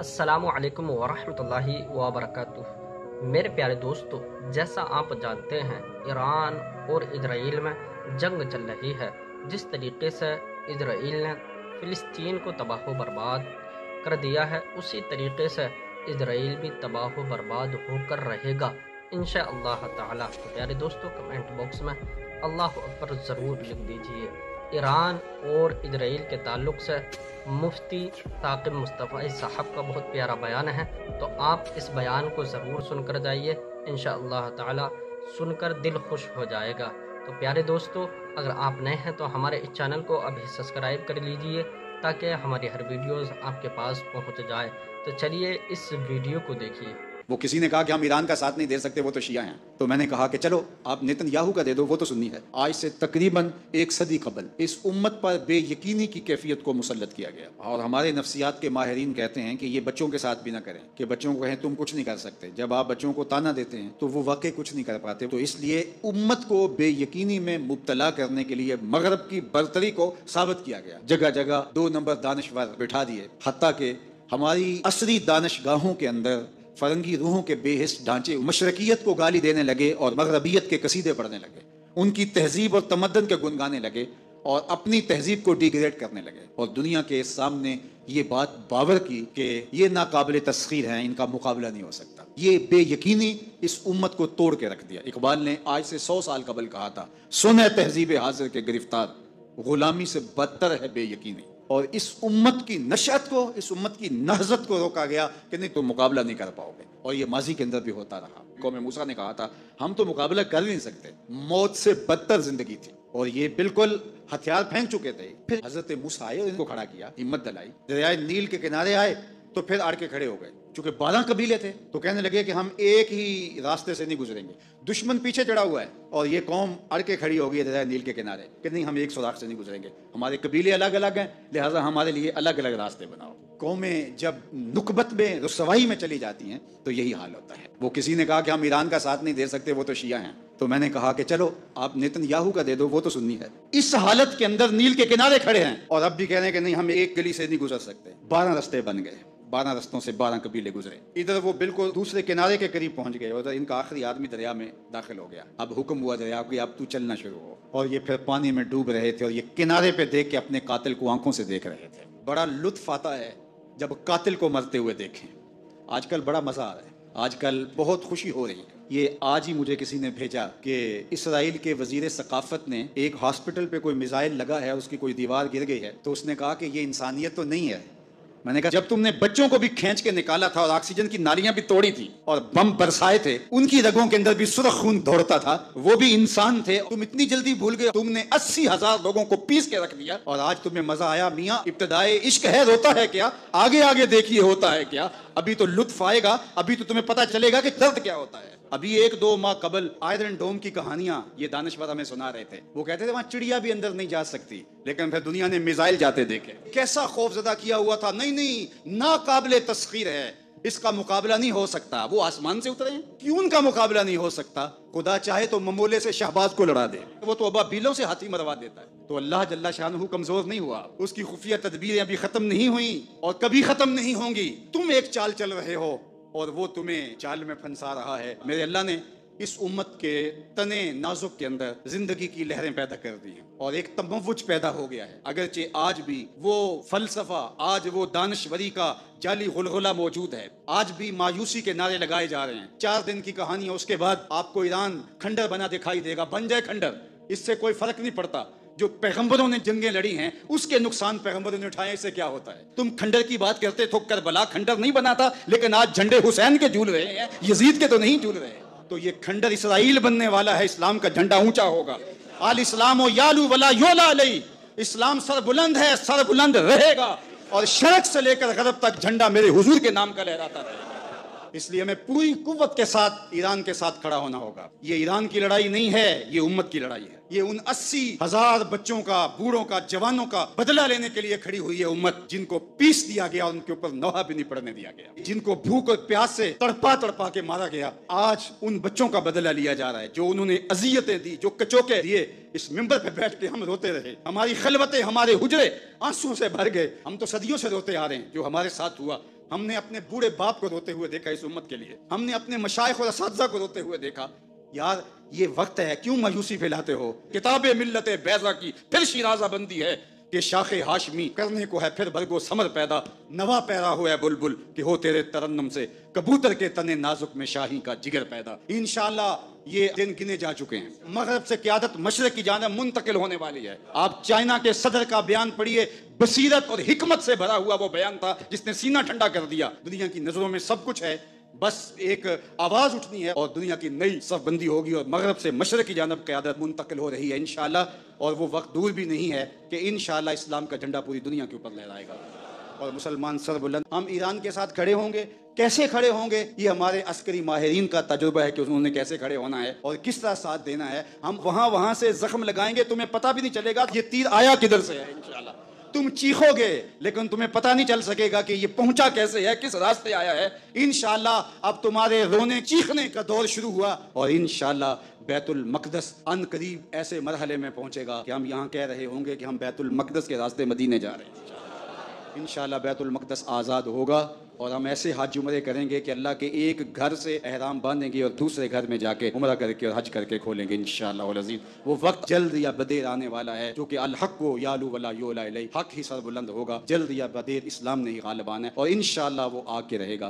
अस्सलामुअलैकुम वरहमतुल्लाहि वबरकातुह। मेरे प्यारे दोस्तों, जैसा आप जानते हैं ईरान और इजराइल में जंग चल रही है। जिस तरीके से इजराइल ने फ़िलिस्तीन को तबाह बर्बाद कर दिया है, उसी तरीके से इजराइल भी तबाह बर्बाद होकर रहेगा इंशाअल्लाह ताला। तो प्यारे दोस्तों, कमेंट बॉक्स में अल्लाह अकबर ज़रूर लिख दीजिए। ईरान और इजराइल के ताल्लुक़ से मुफ्ती साकिब मुस्तफ़ा साहब का बहुत प्यारा बयान है, तो आप इस बयान को ज़रूर सुनकर जाइए। इंशाअल्लाह ताला सुनकर दिल खुश हो जाएगा। तो प्यारे दोस्तों, अगर आप नए हैं तो हमारे इस चैनल को अभी सब्सक्राइब कर लीजिए ताकि हमारी हर वीडियोज़ आपके पास पहुंच जाए। तो चलिए इस वीडियो को देखिए। वो किसी ने कहा कि हम ईरान का साथ नहीं दे सकते, वो तो शिया हैं। तो मैंने कहा कि चलो आप नेतन्याहू का दे दो, वो तो सुन्नी है। आज से तकरीबन एक सदी कबल इस उम्मत पर बेयकीनी की कैफियत को मुसल्लत किया गया, और हमारे नफ्सियात के माहिरीन कहते हैं कि ये बच्चों के साथ भी ना करें, कि बच्चों को कहें तुम कुछ नहीं कर सकते। जब आप बच्चों को ताना देते हैं तो वो वाकई कुछ नहीं कर पाते। तो इसलिए उम्मत को बेयकीनी में मुब्तला करने के लिए मगरब की बरतरी को साबित किया गया। जगह जगह 2 नंबर दानिशवर बिठा दिए, हत्ता के हमारी असली दानिशगाहों के अंदर फरंगी रूहों के बेहिस ढांचे मशरकियत को गाली देने लगे और मगरबियत के कसीदे पढ़ने लगे, उनकी तहजीब और तमद्दन के गुन गाने लगे और अपनी तहजीब को डिग्रेड करने लगे, और दुनिया के सामने ये बात बावर की कि ये नाकाबिल तस्खीर हैं, इनका मुकाबला नहीं हो सकता। ये बेयकीनी इस उम्मत को तोड़ के रख दिया। इकबाल ने आज से 100 साल कबल कहा था, सुन है तहजीब हाजिर के गिरफ्तार, गुलामी से बदतर है बेयकीनी। और इस उम्मत की नशअत को, इस उम्मत की नहज़त को रोका गया कि नहीं तुम मुकाबला नहीं कर पाओगे। और ये माजी के अंदर भी होता रहा। कौम मूसा ने कहा था हम तो मुकाबला कर नहीं सकते, मौत से बदतर जिंदगी थी, और ये बिल्कुल हथियार फेंक चुके थे। फिर हजरत मूसा आए और इनको खड़ा किया, हिम्मत दिलाई, दरियाए नील के किनारे आए तो फिर आड़ के खड़े हो गए। चूंकि 12 कबीले थे तो कहने लगे कि हम एक ही रास्ते से नहीं गुजरेंगे, दुश्मन पीछे चढ़ा हुआ है और ये कौम अड़ के खड़ी हो गई है दरिया नील के किनारे कि नहीं हम एक सुराख से नहीं गुजरेंगे, हमारे कबीले अलग अलग हैं, लिहाजा हमारे लिए अलग अलग रास्ते बनाओ। कौमें जब नुकबत में रुसवाई में चली जाती हैं तो यही हाल होता है। वो किसी ने कहा कि हम ईरान का साथ नहीं दे सकते, वो तो शिया हैं। तो मैंने कहा कि चलो आप नेतन्याहू का दे दो, वो तो सुन्नी है। इस हालत के अंदर नील के किनारे खड़े हैं और अब भी कह रहे हैं कि नहीं हम एक गली से नहीं गुजर सकते। 12 रास्ते बन गए, 12 रस्तों से 12 कबीले गुजरे। इधर वो बिल्कुल दूसरे किनारे के करीब पहुंच गए, उधर इनका आखिरी आदमी दरिया में दाखिल हो गया। अब हुक्म हुआ दरिया को अब तू चलना शुरू हो, और ये फिर पानी में डूब रहे थे और ये किनारे पे देख के अपने कातिल को आंखों से देख रहे थे। बड़ा लुत्फ आता है जब कातिल को मरते हुए देखें। आजकल बड़ा मजा आ रहा है, आजकल बहुत खुशी हो रही है। ये आज ही मुझे किसी ने भेजा कि इसराइल के वजीर सकाफत ने एक हॉस्पिटल पे कोई मिसाइल लगा है, उसकी कोई दीवार गिर गई है, तो उसने कहा कि ये इंसानियत तो नहीं है। मैंने कहा जब तुमने बच्चों को भी खींच के निकाला था और ऑक्सीजन की नालियां भी तोड़ी थी और बम बरसाए थे, उनकी रगों के अंदर भी सुर्ख खून दौड़ता था, वो भी इंसान थे। तुम इतनी जल्दी भूल गए, तुमने 80,000 लोगों को पीस के रख दिया और आज तुम्हें मजा आया। मियाँ इब्तदाए इश्क है, रोता है क्या, आगे आगे देखिए होता है क्या। अभी तो लुत्फ आएगा, अभी तो तुम्हें पता चलेगा कि दर्द क्या होता है। अभी 1-2 माह कबल आयरन डोम की कहानियां ये दानिशवर हमें सुना रहे थे। वो कहते थे वहां चिड़िया भी अंदर नहीं जा सकती, लेकिन फिर दुनिया ने मिसाइल जाते देखे, कैसा खौफजदा किया हुआ था। नहीं नहीं, नाकाबिले तस्खीर है, इसका मुकाबला नहीं हो सकता। वो आसमान से उतरे हैं, क्यों उनका मुकाबला नहीं हो सकता। खुदा चाहे तो ममोले से शहबाज को लड़ा दे, वो तो अबाबीलों से हाथी मरवा देता है। तो अल्लाह जल्ला शानहू कमजोर नहीं हुआ, उसकी खुफिया तदबीरें अभी खत्म नहीं हुई और कभी खत्म नहीं होंगी। तुम एक चाल चल रहे हो और वो तुम्हें चाल में फंसा रहा है। मेरे अल्लाह ने इस उम्मत के तने नाजुक के अंदर जिंदगी की लहरें पैदा कर दी हैं और एक तमव्वुज पैदा हो गया है। अगरचे आज भी वो फलसफा, आज वो दानश्वरी का जाली गुलगुला मौजूद है, आज भी मायूसी के नारे लगाए जा रहे हैं। 4 दिन की कहानी है, उसके बाद आपको ईरान खंडर बना दिखाई देगा। बन जाए खंडर, इससे कोई फर्क नहीं पड़ता। जो पैगंबरों ने जंगें लड़ी हैं उसके नुकसान पैगंबरों ने उठाए, इससे क्या होता है। तुम खंडर की बात करते तो करबला खंडर नहीं बना था, लेकिन आज झंडे हुसैन के झूल रहे हैं, यजीद के तो नहीं झूल रहे। तो ये खंडर इसराइल बनने वाला है, इस्लाम का झंडा ऊंचा होगा। आल इस्लाम यालू वला योला अलई, इस्लाम सर बुलंद है, सर बुलंद रहेगा, और शर्क से लेकर गरब तक झंडा मेरे हुजूर के नाम का लहराता रहेगा। इसलिए हमें पूरी कुव्वत के साथ ईरान के साथ खड़ा होना होगा। ये ईरान की लड़ाई नहीं है, ये उम्मत की लड़ाई है। ये उन 80,000 बच्चों का, बूढ़ों का, जवानों का बदला लेने के लिए खड़ी हुई है उम्मत, जिनको पीस दिया गया और उनके ऊपर नोहा भी नहीं पड़ने दिया गया, जिनको भूख और प्यास से तड़पा तड़पा के मारा गया। आज उन बच्चों का बदला लिया जा रहा है जो उन्होंने अजियतें दी, जो कचोके दिए। इस मिंबर पे बैठ के हम रोते रहे, हमारी खलवतें, हमारे हुजरे आंसू से भर गए। हम तो सदियों से रोते आ रहे हैं जो हमारे साथ हुआ। हमने अपने बूढ़े बाप को रोते हुए देखा इस उम्मत के लिए, हमने अपने मशाइख और असातिज़ा को रोते हुए देखा। यार ये वक्त है, क्यों मायूसी फैलाते हो? किताबे मिल्लते बैजा की फिर शिराजा बंदी है कि शाखे हाशमी करने को है फिर बरगो समर पैदा, नवा पैदा हो है बुलबुल कि हो तेरे तरन्नुम से कबूतर के तने नाजुक में शाही का जिगर पैदा। इंशाल्लाह ये दिन गिने जा चुके हैं। मगरब से क़यादत मशरक़ की जानिब मुंतकिल होने वाली है। आप चाइना के सदर का बयान पढ़िए, बसीरत और हिकमत से भरा हुआ वो बयान था जिसने सीना ठंडा कर दिया। दुनिया की नजरों में सब कुछ है, बस एक आवाज उठनी है और दुनिया की नई सफबंदी होगी और मगरब से मशरक़ की जानिब क़यादत मुंतकिल हो रही है इंशाअल्लाह। और वो वक्त दूर भी नहीं है कि इंशाअल्लाह इस्लाम का झंडा पूरी दुनिया के ऊपर लहराएगा और मुसलमान सर बुलंद। हम ईरान के साथ खड़े होंगे। कैसे खड़े होंगे? ये हमारे अस्करी माहिरीन का तजुर्बा है कि उन्होंने कैसे खड़े होना है और किस तरह साथ देना है। हम वहां से जख्म लगाएंगे, तुम्हें पता भी नहीं चलेगा ये तीर आया किधर से है। इंशाअल्लाह तुम चीखोगे लेकिन तुम्हें पता नहीं चल सकेगा कि ये पहुंचा कैसे है, किस रास्ते आया है। इंशाअल्लाह अब तुम्हारे रोने चीखने का दौर शुरू हुआ और इंशाअल्लाह बैतुल मक़दस अन करीब ऐसे मरहले में पहुंचेगा कि हम यहाँ कह रहे होंगे कि हम बैतुल मक़दस के रास्ते मदीने जा रहे हैं। इंशाअल्लाह बैतुल मक़दस आज़ाद होगा और हम ऐसे हज उम्रे करेंगे कि अल्लाह के एक घर से एहराम बांधेंगे और दूसरे घर में जाके उम्रा करके और हज करके खोलेंगे इंशाअल्लाह अज़ीज़। वो वक्त जल्द या बदेर आने वाला है जो कि अल हक़्क़ु यालू वला युला इलैहि, हक ही सरबुलंद होगा। जल्द या बदेर इस्लाम ने ही गालिब आना है और इंशाअल्लाह वो आके रहेगा।